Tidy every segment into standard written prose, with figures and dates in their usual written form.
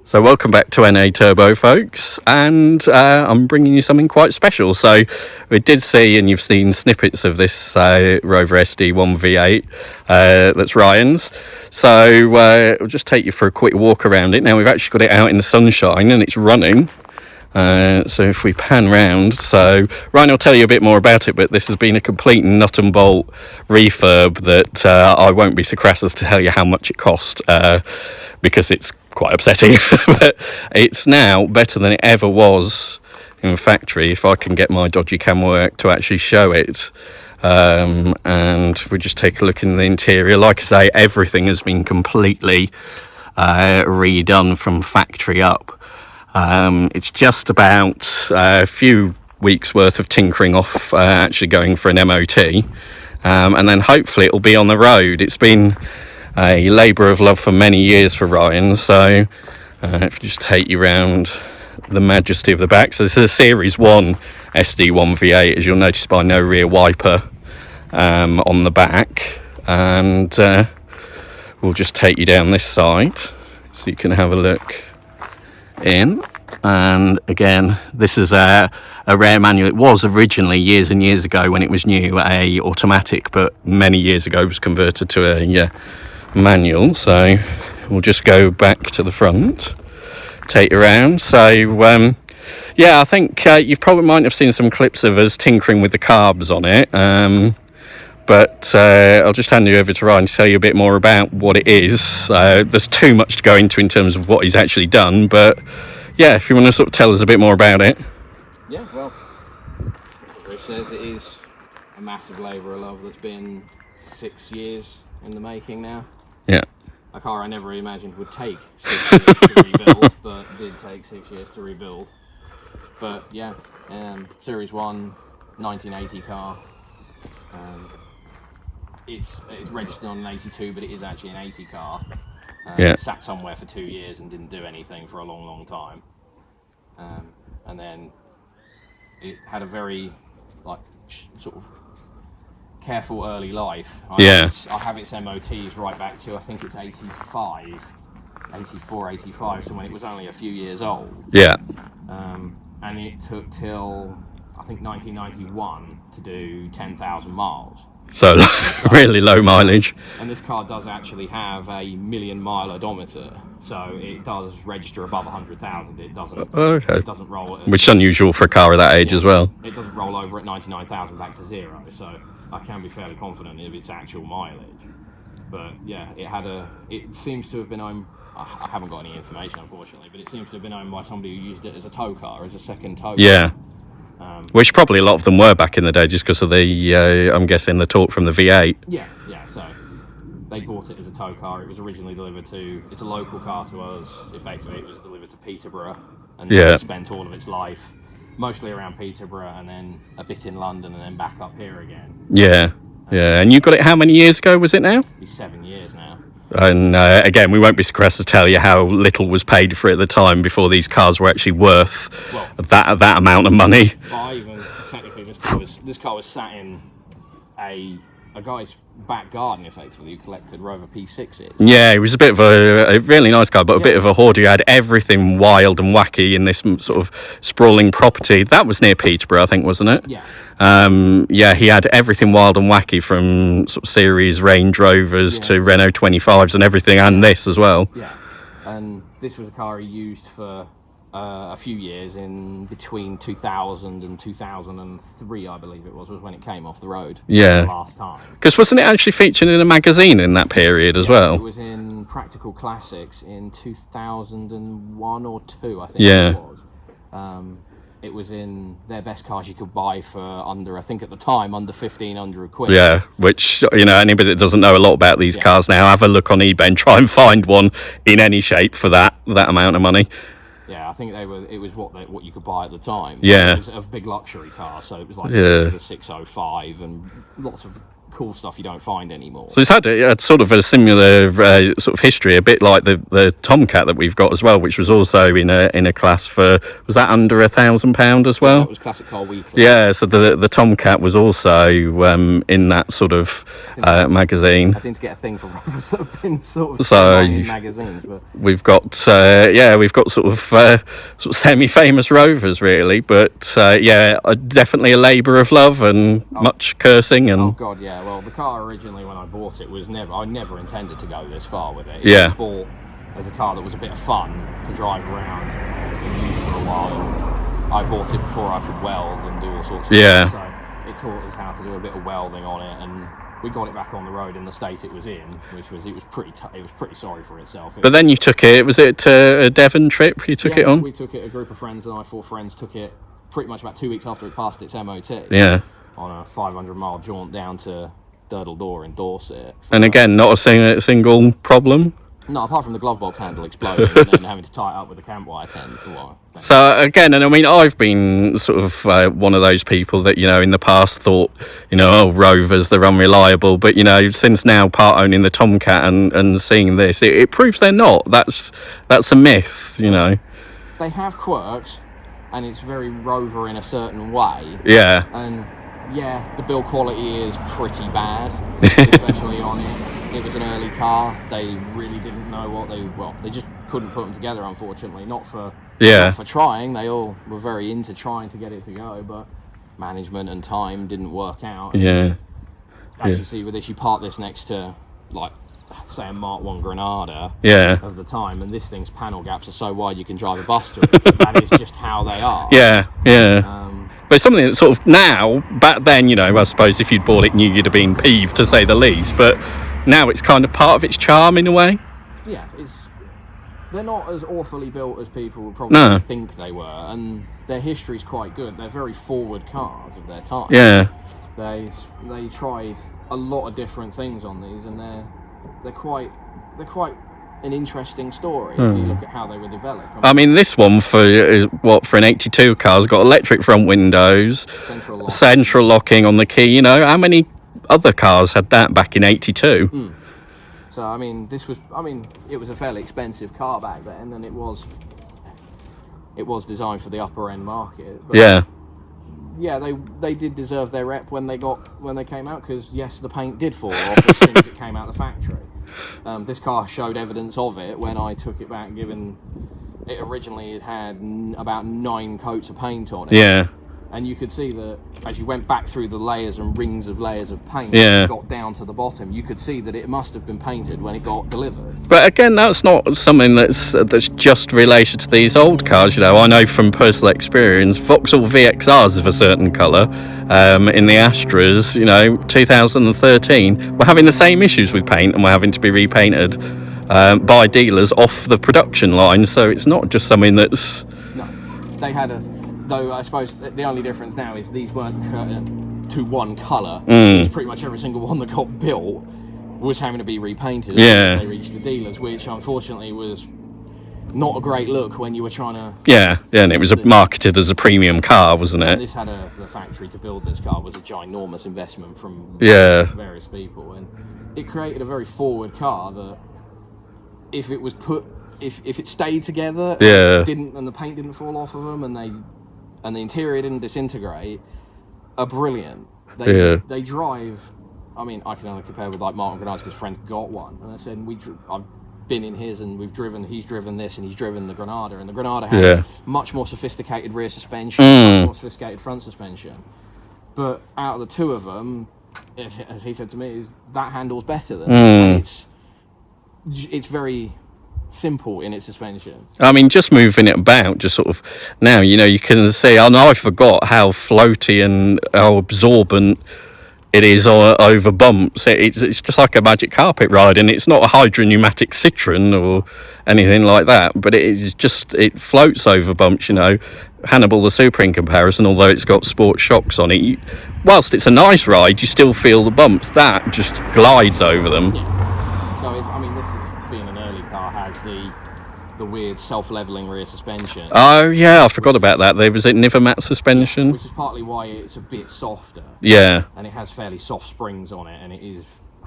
So welcome back to NA Turbo, folks, and I'm bringing you something quite special. So we did see, and you've seen snippets of this Rover SD1 V8 that's Ryans. So I'll just take you for a quick walk around it. Now we've actually got it out in the sunshine and it's running. So if we pan round, so Ryan will tell you a bit more about it, but this has been a complete nut and bolt refurb that I won't be so crass as to tell you how much it cost, because it's quite upsetting. But it's now better than it ever was in factory, if I can get my dodgy camera work to actually show it. And we just take a look in the interior. Like I say, everything has been completely redone from factory up. It's just about a few weeks worth of tinkering off, actually going for an MOT, and then hopefully it'll be on the road. It's been a labour of love for many years for Ryan. So if you just take you around the majesty of the back, so this is a Series 1 SD1 V8, as you'll notice by no rear wiper on the back, and we'll just take you down this side so you can have a look in. And again, this is a rare manual. It was originally, years and years ago when it was new, a automatic, but many years ago it was converted to a manual. So we'll just go back to the front, take you around. So yeah, I think you probably might have seen some clips of us tinkering with the carbs on it, but I'll just hand you over to Ryan to tell you a bit more about what it is. There's too much to go into in terms of what he's actually done, but yeah, if you want to sort of tell us a bit more about it. Yeah, well, Rich says it is a massive labour of love that's been 6 years in the making now. Yeah. A car I never imagined would take 6 years to rebuild, but did take 6 years to rebuild. But yeah, Series 1, 1980 car. It's registered on an 82, but it is actually an 80 car. It sat somewhere for 2 years and didn't do anything for a long time. And then it had a very sort of careful early life. I have its MOTs right back to, I think it's 84, 85, so when it was only a few years old. Yeah. And it took till, I think, 1991 to do 10,000 miles. So really low mileage. And this car does actually have a million-mile odometer, so it does register above 100,000. It doesn't. Okay. It doesn't roll. Which is unusual for a car of that age as well. It doesn't roll over at 99,000 back to zero, so I can be fairly confident of its actual mileage. But yeah, it seems to have been owned. I haven't got any information, unfortunately, but it seems to have been owned by somebody who used it as a tow car, as a second tow car. Yeah. Which probably a lot of them were back in the day, just because of the, I'm guessing, the torque from the V8. Yeah, so they bought it as a tow car. It was originally delivered to, it's a local car to us, effectively it was delivered to Peterborough, and it spent all of its life mostly around Peterborough, and then a bit in London, and then back up here again. Yeah, and you got it how many years ago was it now? It's 7 years now. And again, we won't be so crass to tell you how little was paid for it at the time before these cars were actually worth that amount of money. Well, even technically, this car was sat in a guy's back garden, effectively, who collected Rover P6s. Yeah, it was a bit of a really nice car, but a bit of a hoarder. He had everything wild and wacky in this sort of sprawling property. That was near Peterborough, I think, wasn't it? Yeah. He had everything wild and wacky, from sort of series Range Rovers to Renault 25s and everything, and this as well. Yeah, and this was a car he used for a few years in between 2000 and 2003, I believe it was when it came off the road. Yeah. The last time. Because wasn't it actually featured in a magazine in that period as well? It was in Practical Classics in 2001 or 2, I think it was. It was in their best cars you could buy for under, I think at the time, under 1,500 quid. Yeah, which, anybody that doesn't know a lot about these cars now, have a look on eBay and try and find one in any shape for that amount of money. Yeah, I think it was what you could buy at the time. Yeah. It was a big luxury car, so it was like the 605 and lots of cool stuff you don't find anymore. So it's had a sort of a similar sort of history, a bit like the Tomcat that we've got as well, which was also in a class for, was that under £1,000 as well? That was Classic Car Weekly. Yeah, so the Tomcat was also in that sort of magazine. I seem to get a thing for Rovers that have been sort of in magazines. But we've got sort of semi-famous Rovers really, but definitely a labour of love and much cursing and. Oh God, yeah. Well, the car originally when I bought it was I never intended to go this far with it. It was bought as a car that was a bit of fun to drive around and use for a while. I bought it before I could weld and do all sorts of stuff, so it taught us how to do a bit of welding on it, and we got it back on the road in the state it was in, which was it was pretty sorry for itself. But then you took it. Was it a Devon trip? You took it on? We took it. A group of friends and I, 4 friends, took it pretty much about 2 weeks after it passed its MOT. Yeah. On a 500-mile jaunt down to Durdle Door in Dorset. And again, not a single problem. No, apart from the glove box handle exploding and then having to tie it up with a camp wire tent for a while. So again, and I mean, I've been sort of one of those people that, you know, in the past thought, you know, oh, Rovers, they're unreliable. But, you know, since now part owning the Tomcat and seeing this, it proves they're not. That's a myth, you know. They have quirks, and it's very Rover in a certain way. Yeah. And, yeah, the build quality is pretty bad, especially on it. It was an early car. They really didn't know what they just couldn't put them together, unfortunately. Not for trying. They all were very into trying to get it to go, but management and time didn't work out. Yeah. As you see with this, you park this next to, like, say a Mark 1 Granada of the time, and this thing's panel gaps are so wide you can drive a bus through it. That is just how they are. Yeah. But it's something that sort of now, back then, you know, I suppose if you'd bought it new, you'd have been peeved, to say the least. But now it's kind of part of its charm in a way. Yeah, they're not as awfully built as people would probably think they were, and their history's quite good. They're very forward cars of their time. Yeah. They tried a lot of different things on these, and they're quite an interesting story if you look at how they were developed. I mean, this one for an 82 car has got electric front windows, central locking on the key. You know, how many other cars had that back in 82? So I mean, it was a fairly expensive car back then, and it was designed for the upper end market. But they did deserve their rep when they came out, because yes, the paint did fall off as soon as it came out of the factory. This car showed evidence of it when I took it back, given it originally had about 9 coats of paint on it. Yeah. And you could see that as you went back through the layers and rings of layers of paint, it got down to the bottom, you could see that it must have been painted when it got delivered. But again, that's not something that's just related to these old cars. You know, I know from personal experience, Vauxhall VXRs of a certain colour in the Astras, you know, 2013, were having the same issues with paint and were having to be repainted by dealers off the production line. So it's not just something that's... No, they had though I suppose the only difference now is these weren't to one colour. Pretty much every single one that got built was having to be repainted as they reached the dealers, which unfortunately was not a great look when you were trying to... and it was marketed as a premium car, wasn't it? And this had the factory to build this car was a ginormous investment from various people, and it created a very forward car that if it was if it stayed together and the paint didn't fall off of them and the interior didn't disintegrate, are brilliant. They drive. I mean, I can only compare with like Martin Granada's, because friends got one, and I said I've been in his, and he's driven this, and he's driven the Granada, and the Granada has much more sophisticated rear suspension, much more sophisticated front suspension. But out of the two of them, as he said to me, is that handles better than it's very simple in its suspension. I mean, just moving it about, just sort of now, you know, you can see, and I forgot how floaty and how absorbent it is over bumps. It's just like a magic carpet ride, and it's not a hydropneumatic Citroen or anything like that, but it floats over bumps, you know. Hannibal the Super in comparison, although it's got sport shocks on it, whilst it's a nice ride, you still feel the bumps. That just glides over them. Yeah. So this is, being an early car, has the weird self-leveling rear suspension. Oh yeah, I forgot about that. There was a Nivermat suspension, which is partly why it's a bit softer. Yeah. And it has fairly soft springs on it, and it is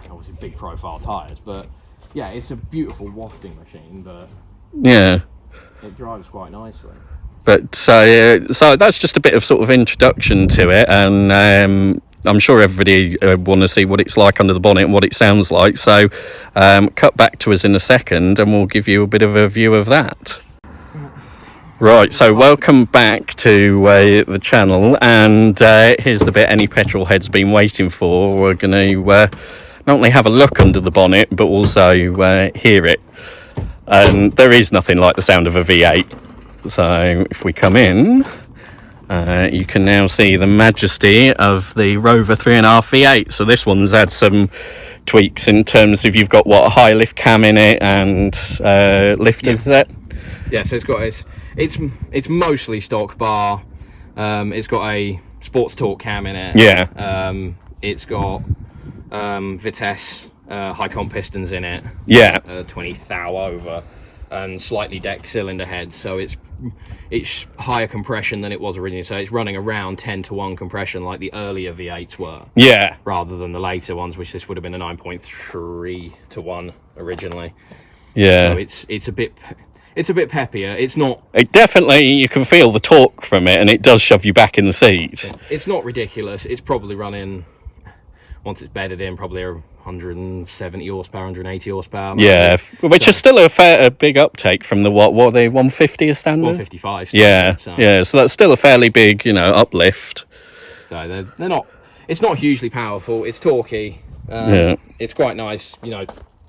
obviously big profile tyres. But yeah, it's a beautiful wafting machine, but yeah, it drives quite nicely. But so that's just a bit of sort of introduction to it, and I'm sure everybody want to see what it's like under the bonnet and what it sounds like. So cut back to us in a second, and we'll give you a bit of a view of that. Right, so welcome back to the channel, and here's the bit any petrol head's been waiting for. We're going to not only have a look under the bonnet, but also hear it. And there is nothing like the sound of a V8. So if we come in, you can now see the majesty of the Rover 3.5 V8. So this one's had some tweaks in terms of, you've got what, a high lift cam in it and lifters set. Yeah, so it's mostly stock bar. It's got a sports torque cam in it. Yeah. It's got Vitesse high comp pistons in it. Yeah. 20 thou over, and slightly decked cylinder head. So it's higher compression than it was originally. So it's running around 10:1 compression like the earlier V8s were. Yeah. Rather than the later ones, which this would have been a 9.3:1 originally. Yeah. So it's a bit peppier. It's not. It definitely, you can feel the torque from it, and it does shove you back in the seat. It's not ridiculous. It's probably running, once it's bedded in, probably 170 horsepower, 180 horsepower. Maybe. Yeah, which is still a big uptake from the what are they, 150 a standard? 155. Yeah, so. Yeah. So that's still a fairly big, uplift. So they're not. It's not hugely powerful. It's torquey. Yeah. It's quite nice.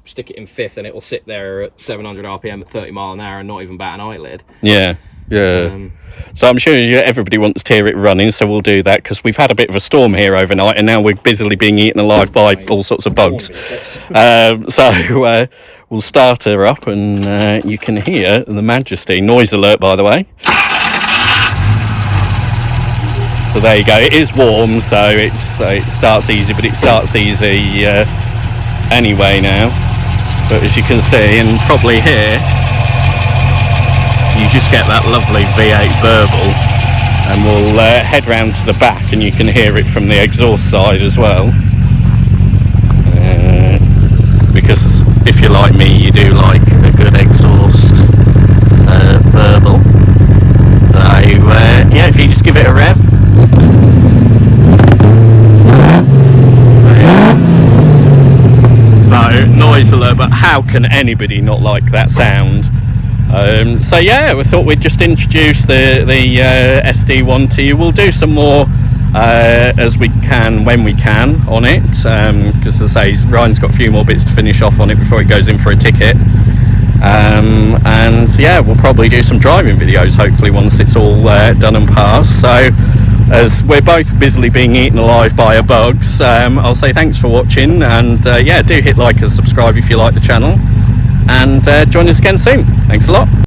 Stick it in fifth and it will sit there at 700 RPM at 30 mile an hour and not even bat an eyelid. Yeah. So I'm sure everybody wants to hear it running, so we'll do that, because we've had a bit of a storm here overnight and now we're busily being eaten alive by all sorts of bugs. So we'll start her up, and you can hear the majesty. Noise alert, by the way. So there you go. It is warm, so it starts easy, but it starts easy anyway now. But as you can see, and probably hear, you just get that lovely V8 burble. And we'll head round to the back, and you can hear it from the exhaust side as well. Because if you're like me, you do like a good exhaust burble. So yeah, if you just give it a rev. So noise alert, but how can anybody not like that sound? So yeah, we thought we'd just introduce the SD1 to you. We'll do some more as we can, when we can, on it, because as I say, Ryan's got a few more bits to finish off on it before it goes in for a ticket. And yeah, we'll probably do some driving videos hopefully once it's all done and passed. So as we're both busily being eaten alive by bugs, I'll say thanks for watching, and yeah, do hit like and subscribe if you like the channel, and join us again soon. Thanks a lot.